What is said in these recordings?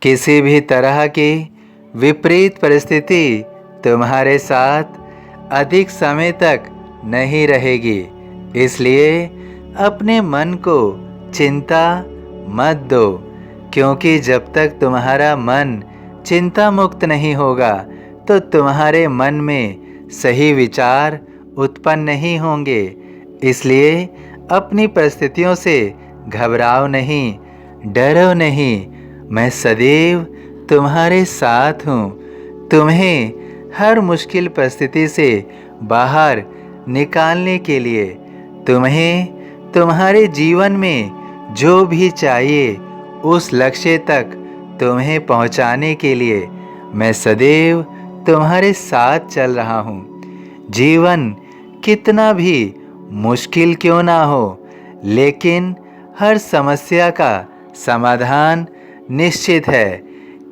किसी भी तरह की विपरीत परिस्थिति तुम्हारे साथ अधिक समय तक नहीं रहेगी। इसलिए अपने मन को चिंता मत दो, क्योंकि जब तक तुम्हारा मन चिंता मुक्त नहीं होगा तो तुम्हारे मन में सही विचार उत्पन्न नहीं होंगे। इसलिए अपनी परिस्थितियों से घबराओ नहीं, डरो नहीं। मैं सदैव तुम्हारे साथ हूँ। तुम्हें हर मुश्किल परिस्थिति से बाहर निकालने के लिए, तुम्हें तुम्हारे जीवन में जो भी चाहिए उस लक्ष्य तक तुम्हें पहुँचाने के लिए मैं सदैव तुम्हारे साथ चल रहा हूँ। जीवन कितना भी मुश्किल क्यों ना हो, लेकिन हर समस्या का समाधान निश्चित है।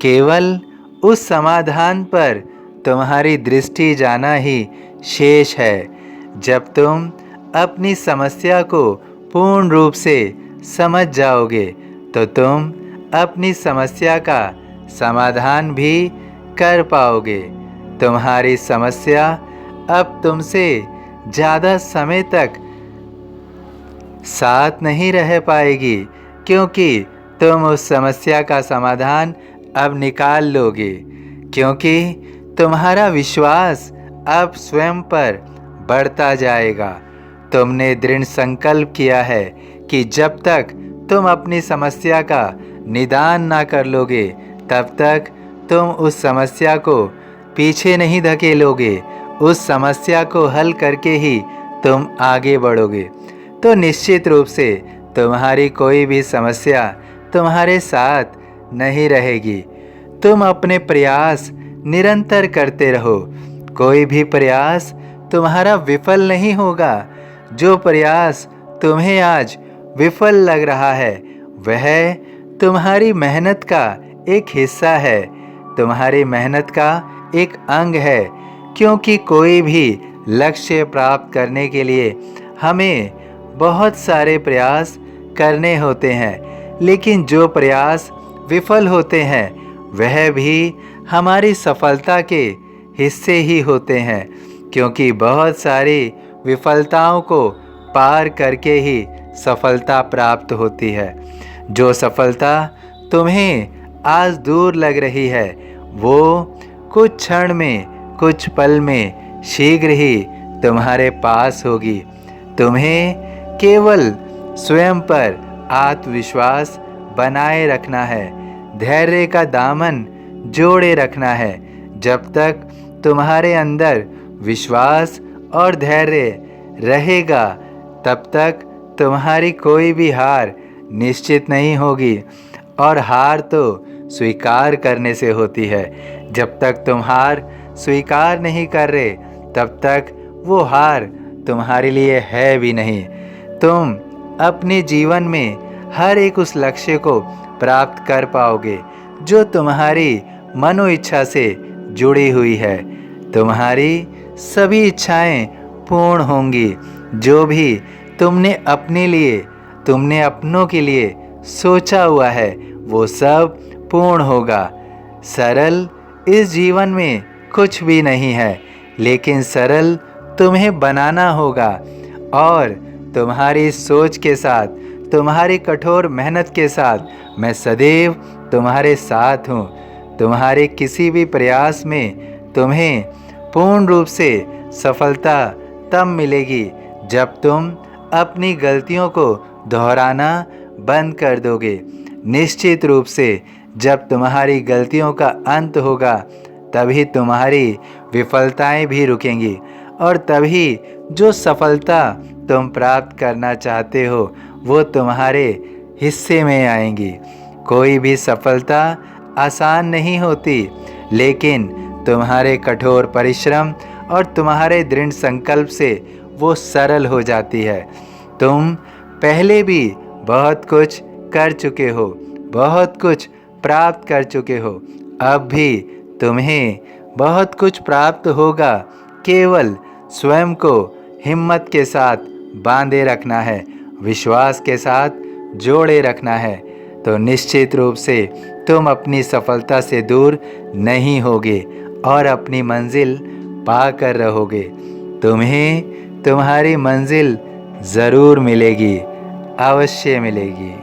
केवल उस समाधान पर तुम्हारी दृष्टि जाना ही शेष है। जब तुम अपनी समस्या को पूर्ण रूप से समझ जाओगे तो तुम अपनी समस्या का समाधान भी कर पाओगे। तुम्हारी समस्या अब तुमसे ज़्यादा समय तक साथ नहीं रह पाएगी, क्योंकि तुम उस समस्या का समाधान अब निकाल लोगे। क्योंकि तुम्हारा विश्वास अब स्वयं पर बढ़ता जाएगा। तुमने दृढ़ संकल्प किया है कि जब तक तुम अपनी समस्या का निदान ना कर लोगे तब तक तुम उस समस्या को पीछे नहीं धकेलोगे। उस समस्या को हल करके ही तुम आगे बढ़ोगे। तो निश्चित रूप से तुम्हारी कोई भी समस्या तुम्हारे साथ नहीं रहेगी। तुम अपने प्रयास निरंतर करते रहो। कोई भी प्रयास तुम्हारा विफल नहीं होगा। जो प्रयास तुम्हें आज विफल लग रहा है वह तुम्हारी मेहनत का एक हिस्सा है, तुम्हारी मेहनत का एक अंग है। क्योंकि कोई भी लक्ष्य प्राप्त करने के लिए हमें बहुत सारे प्रयास करने होते हैं, लेकिन जो प्रयास विफल होते हैं वह भी हमारी सफलता के हिस्से ही होते हैं। क्योंकि बहुत सारी विफलताओं को पार करके ही सफलता प्राप्त होती है। जो सफलता तुम्हें आज दूर लग रही है वो कुछ क्षण में, कुछ पल में शीघ्र ही तुम्हारे पास होगी। तुम्हें केवल स्वयं पर आत्मविश्वास बनाए रखना है, धैर्य का दामन जोड़े रखना है। जब तक तुम्हारे अंदर विश्वास और धैर्य रहेगा तब तक तुम्हारी कोई भी हार निश्चित नहीं होगी। और हार तो स्वीकार करने से होती है। जब तक तुम हार स्वीकार नहीं कर रहे तब तक वो हार तुम्हारे लिए है भी नहीं। तुम अपने जीवन में हर एक उस लक्ष्य को प्राप्त कर पाओगे जो तुम्हारी मनो इच्छा से जुड़ी हुई है। तुम्हारी सभी इच्छाएं पूर्ण होंगी। जो भी तुमने अपने लिए, तुमने अपनों के लिए सोचा हुआ है वो सब पूर्ण होगा। सरल इस जीवन में कुछ भी नहीं है, लेकिन सरल तुम्हें बनाना होगा। और तुम्हारी सोच के साथ, तुम्हारी कठोर मेहनत के साथ मैं सदैव तुम्हारे साथ हूँ। तुम्हारे किसी भी प्रयास में तुम्हें पूर्ण रूप से सफलता तब मिलेगी जब तुम अपनी गलतियों को दोहराना बंद कर दोगे। निश्चित रूप से जब तुम्हारी गलतियों का अंत होगा तभी तुम्हारी विफलताएं भी रुकेंगी, और तभी जो सफलता तुम प्राप्त करना चाहते हो वो तुम्हारे हिस्से में आएंगी। कोई भी सफलता आसान नहीं होती, लेकिन तुम्हारे कठोर परिश्रम और तुम्हारे दृढ़ संकल्प से वो सरल हो जाती है। तुम पहले भी बहुत कुछ कर चुके हो, बहुत कुछ प्राप्त कर चुके हो। अब भी तुम्हें बहुत कुछ प्राप्त होगा। केवल स्वयं को हिम्मत के साथ बांधे रखना है, विश्वास के साथ जोड़े रखना है। तो निश्चित रूप से तुम अपनी सफलता से दूर नहीं होगे और अपनी मंजिल पाकर रहोगे। तुम्हें तुम्हारी मंजिल ज़रूर मिलेगी, अवश्य मिलेगी।